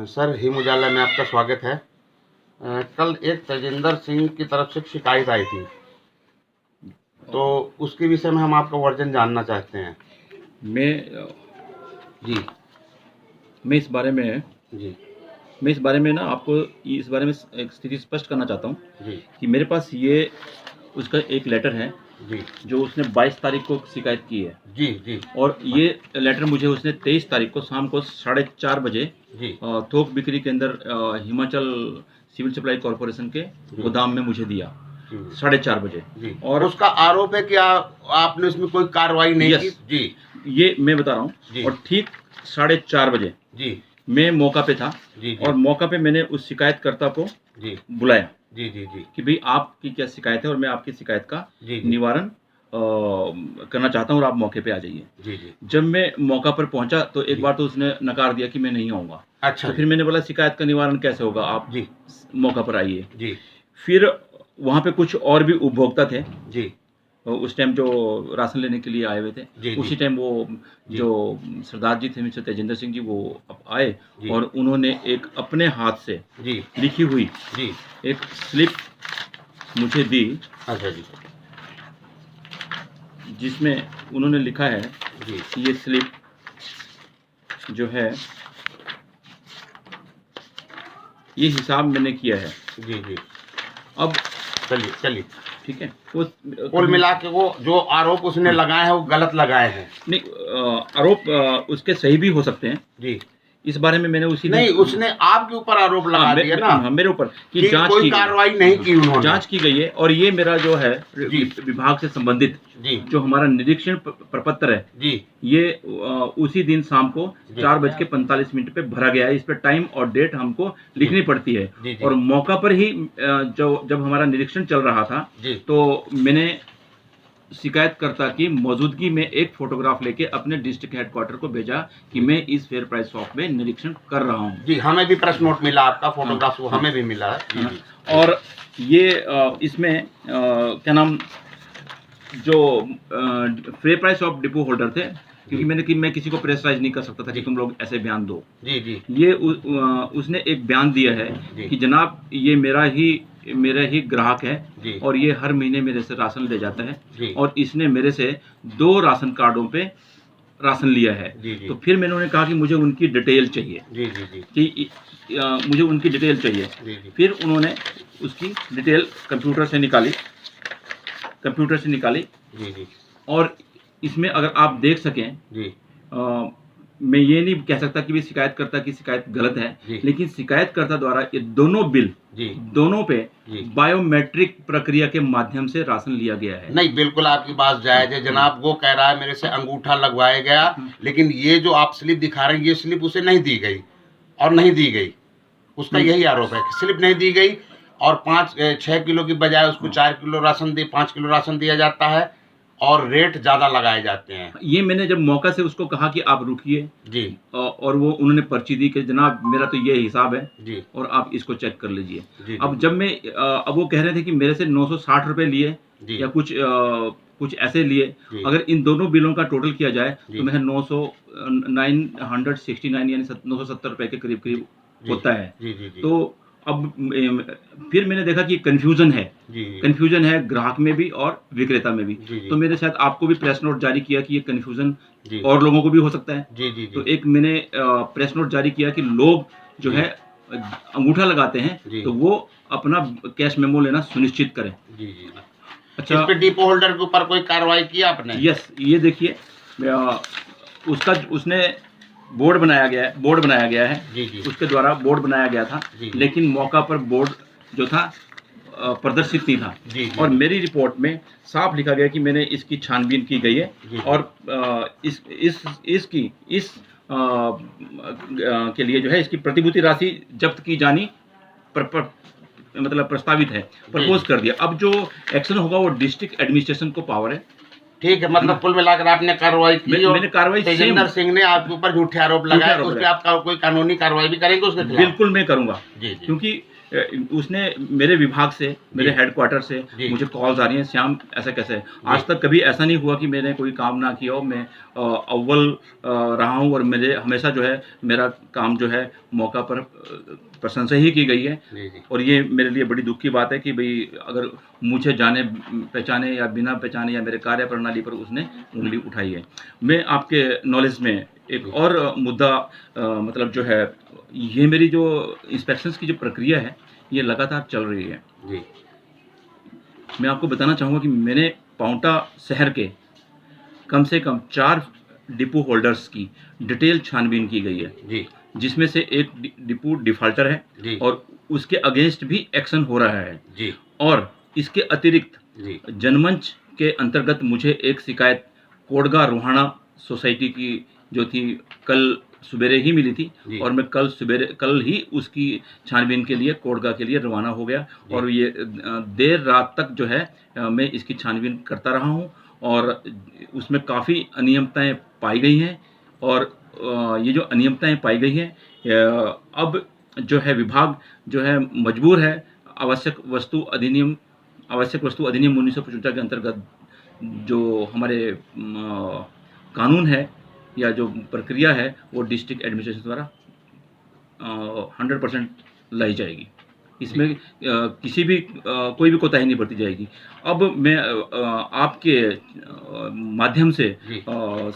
Sir him उजाला में आपका स्वागत है। कल एक तेजिंदर सिंह की तरफ से शिकायत आई थी, तो उसके विषय में हम आपका वर्जन जानना चाहते हैं। मैं इस बारे में ना आपको इस बारे में एक स्थिति स्पष्ट करना चाहता हूँ कि मेरे पास ये उसका एक लेटर है जो उसने 22 तारीख को शिकायत की है। और ये लेटर मुझे उसने 23 तारीख को शाम को 4:30 बजे थोक बिक्री के अंदर हिमाचल सिविल सप्लाई कॉरपोरेशन के गोदाम में मुझे दिया 4:30 बजे। और उसका आरोप है कि आपने उसमें कोई कार्रवाई नहीं की। ये मैं बता रहा हूँ। और ठीक 4:30 बजे मैं मौका पे था और मौका पे मैंने उस शिकायतकर्ता को बुलाया कि भाई आपकी क्या शिकायत है और मैं आपकी शिकायत का निवारण करना चाहता हूँ और आप मौके पे आ जाइए। जब मैं मौका पर पहुंचा तो एक बार तो उसने नकार दिया कि मैं नहीं आऊँगा। अच्छा। तो फिर मैंने बोला शिकायत का निवारण कैसे होगा, आप मौका पर आइए। फिर वहाँ पे कुछ और भी उपभोक्ता थे उस टाइम जो राशन लेने के लिए आए हुए थे। उसी टाइम वो जो सरदार जी थे मिस्टर तेजिंदर सिंह जी वो आए और उन्होंने एक अपने हाथ से लिखी हुई एक स्लिप मुझे दी। अच्छा जी। जिसमें उन्होंने लिखा है कि ये स्लिप जो है ये हिसाब मैंने किया है। अब चलिए ठीक है। तो कुल मिला के वो जो आरोप उसने लगाए हैं वो गलत लगाए हैं। नहीं, आरोप उसके सही भी हो सकते हैं। इस बारे में मैंने उसने आपके ऊपर आरोप लगा दिया ना, मेरे ऊपर कि जांच कोई कार्रवाई नहीं की उन्होंने। जांच की गई है और ये मेरा जो है विभाग से संबंधित जो हमारा निरीक्षण प्रपत्र है ये उसी दिन शाम को 4:45 पे भरा गया है। इस पर टाइम और डेट हमको लिखनी पड़ती है। और मौका पर ही जब हमारा निरीक्षण चल रहा था तो मैंने शिकायतकर्ता की मौजूदगी में एक फोटोग्राफ लेके अपने डिस्ट्रिक्ट हेडक्वार्टर को भेजा कि मैं इस फेयर प्राइस शॉप में निरीक्षण कर रहा हूँ। हमें भी प्रेस नोट मिला आपका फोटोग्राफ। वो हमें भी मिला है। और ये इसमें क्या नाम जो fair price shop depot holder थे, क्योंकि मैं किसी को प्रेशराइज नहीं कर सकता था कि तुम लोग ऐसे बयान दो। ये उसने एक बयान दिया है कि जनाब ये मेरा ही ग्राहक है और ये हर महीने मेरे से राशन ले जाता है और इसने मेरे से 2 राशन कार्डों पे राशन लिया है। तो फिर मैंने उन्हें कहा कि मुझे उनकी डिटेल चाहिए कि मुझे उनकी डिटेल चाहिए। फिर उन्होंने उसकी डिटेल कंप्यूटर से निकाली और इसमें अगर आप देख सकें मैं ये नहीं कह सकता कि भी शिकायतकर्ता की शिकायत गलत है, लेकिन शिकायतकर्ता द्वारा ये दोनों बिल दोनों पे बायोमेट्रिक प्रक्रिया के माध्यम से राशन लिया गया है। नहीं, बिल्कुल आपकी बात जायज है। जनाब वो कह रहा है मेरे से अंगूठा लगवाया गया, लेकिन ये जो आप स्लिप दिखा रहे हैं ये स्लिप उसे नहीं दी गई और नहीं दी गई। उसका यही आरोप है कि स्लिप नहीं दी गई और 6 किलो की बजाय उसको 4 किलो राशन 5 किलो राशन दिया जाता है और रेट ज्यादा लगाए जाते हैं। ये मैंने जब मौका से उसको कहा कि आप रुकिए और वो उन्होंने पर्ची दी कि जनाब मेरा तो ये हिसाब है और आप इसको चेक कर लीजिए। अब जब मैं अब वो कह रहे थे कि मेरे से 960 रुपए लिए या कुछ ऐसे लिए। अगर इन दोनों बिलों का टोटल किया जाए तो मेरा 969 यानी 970 रुपए के करीब होता है। तो अब फिर मैंने देखा कि कंफ्यूजन है ग्राहक में भी और विक्रेता में भी। तो मेरे साथ आपको भी प्रेस नोट जारी किया कि ये कंफ्यूजन और लोगों को भी हो सकता है। तो एक मैंने प्रेस नोट जारी किया कि लोग जो है अंगूठा लगाते हैं तो वो अपना कैश मेमो लेना सुनिश्चित करें। अच्छा, इस पे डिपो होल्डर के ऊपर कोई कार्रवाई की आपने? यस, ये देखिए उसने बोर्ड बनाया गया है उसके द्वारा बोर्ड बनाया गया था, लेकिन मौका पर बोर्ड जो था प्रदर्शित नहीं था। और मेरी रिपोर्ट में साफ लिखा गया कि मैंने इसकी छानबीन की गई है और इस के लिए जो है इसकी प्रतिभूति राशि जब्त की जानी मतलब प्रस्तावित है, प्रपोज कर दिया। अब जो एक्शन होगा वो डिस्ट्रिक्ट एडमिनिस्ट्रेशन को पावर है। ठीक है, मतलब कुल मिलाकर आपने कार्रवाई की। मैंने कार्रवाई तेजिंदर सिंह ने आपके ऊपर झूठे आरोप लगाए, उस पर आप कोई कानूनी कार्रवाई भी करेंगे उसके खिलाफ? बिल्कुल मैं करूंगा, क्योंकि उसने मेरे विभाग से, मेरे जी। हेडक्वार्टर से जी। मुझे कॉल्स आ रही हैं, श्याम ऐसा कैसे है। आज तक कभी ऐसा नहीं हुआ कि मैंने कोई काम ना किया हो। मैं अव्वल रहा हूँ और मेरे हमेशा जो है मेरा काम जो है मौका पर प्रशंसा ही की गई है। जी जी और ये मेरे लिए बड़ी दुख की बात है कि भाई अगर मुझे जाने पहचाने या बिना पहचाने या मेरे कार्य प्रणाली पर उसने उंगली उठाई है। मैं आपके नॉलेज में एक जी। और मुद्दा मतलब जो है, ये मेरी जो इंस्पेक्शंस की जो प्रक्रिया है ये लगातार चल रही है। जी मैं आपको बताना चाहूँगा कि मैंने पांवटा शहर के कम से कम 4 डिपो होल्डर्स की डिटेल छानबीन की गई है, जी जिसमें से एक डिपो डिफाल्टर है जी और उसके अगेंस्ट भी एक्शन हो रहा है। जी और इसके अतिरिक्त जी जनमंच के अंतर्गत मुझे एक शिकायत कोडगा रोहाना सोसाइटी की जो थी कल सवेरे ही मिली थी जी। और मैं कल ही उसकी छानबीन के लिए कोडगा के लिए रवाना हो गया। जी। और ये देर रात तक जो है मैं इसकी छानबीन करता रहा हूँ और उसमें काफ़ी अनियमितताएं पाई गई हैं। और ये जो अनियमितताएं पाई गई हैं, अब जो है विभाग जो है मजबूर है आवश्यक वस्तु अधिनियम 1955 के अंतर्गत जो हमारे कानून है या जो प्रक्रिया है वो डिस्ट्रिक्ट एडमिनिस्ट्रेशन द्वारा 100% लाई जाएगी। इसमें किसी भी कोई भी कोताही नहीं बरती जाएगी। अब मैं आपके माध्यम से जी।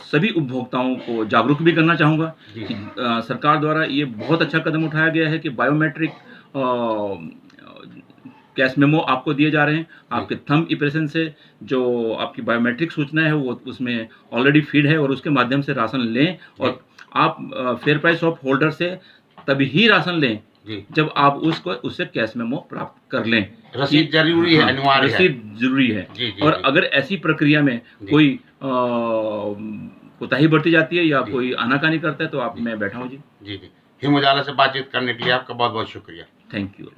सभी उपभोक्ताओं को जागरूक भी करना चाहूँगा जी। कि सरकार द्वारा ये बहुत अच्छा कदम उठाया गया है कि बायोमेट्रिक कैश मेमो आपको दिए जा रहे हैं। आपके थंब इंप्रेशन से जो आपकी बायोमेट्रिक सूचना है वो उसमें ऑलरेडी फीड है और उसके माध्यम से राशन लें। और आप फेयर प्राइस ऑफ होल्डर से तभी ही राशन लें जी जब आप उससे कैश मेमो प्राप्त कर लें। रसीद जरूरी है, हाँ, अनिवार्य है। रसीद जरूरी है। जी, जी, और जी। अगर ऐसी प्रक्रिया में कोई कोताही बरती जाती है या जी। कोई आनाकानी करता है तो आप मैं बैठा हूँ जी। जी जी हिम उजाला से बातचीत करने के लिए आपका बहुत बहुत शुक्रिया। Thank you.